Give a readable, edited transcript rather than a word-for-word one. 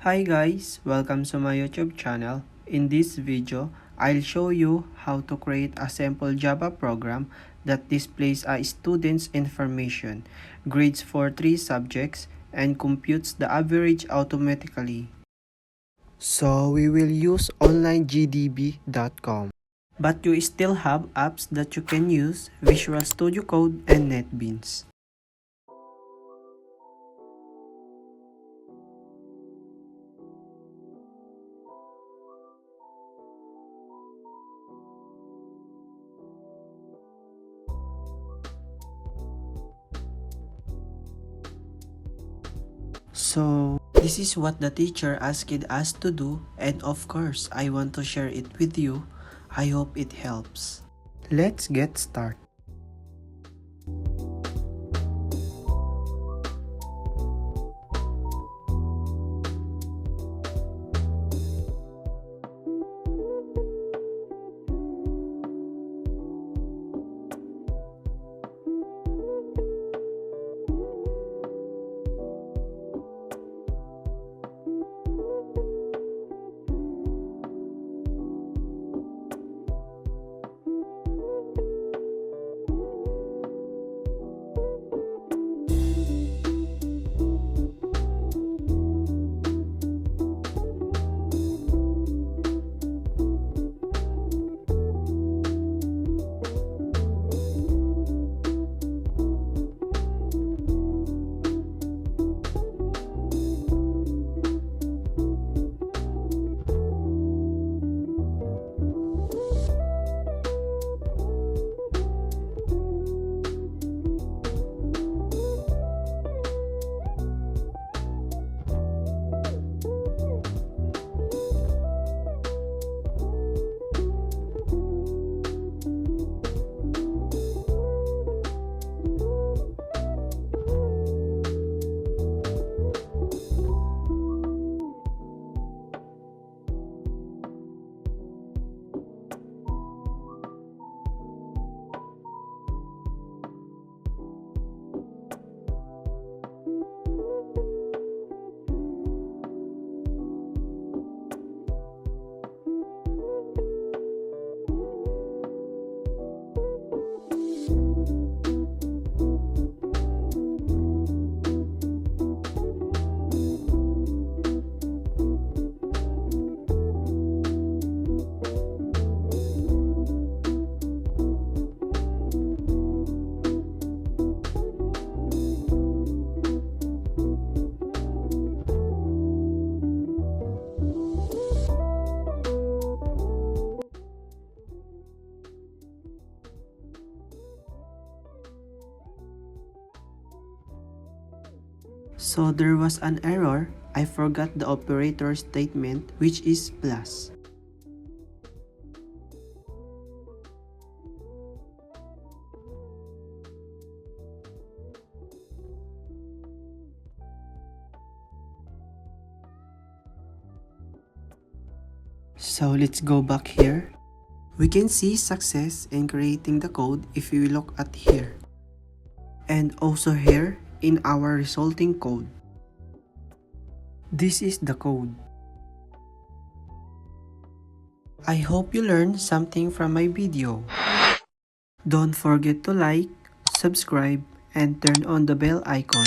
Hi guys, welcome to my YouTube channel. In this video, I'll show you how to create a simple Java program that displays a student's information, grades for 3 subjects, and computes the average automatically. So we will use onlinegdb.com. But you still have apps that you can use, Visual Studio Code and NetBeans. So, this is what the teacher asked us to do, and of course, I want to share it with you. I hope it helps. Let's get started. So there was an error. I forgot the operator statement, which is plus. So let's go back here. We can see success in creating the code if we look at here. And also here in our resulting code. This is the code. I hope you learned something from my video. Don't forget to like, subscribe, and turn on the bell icon.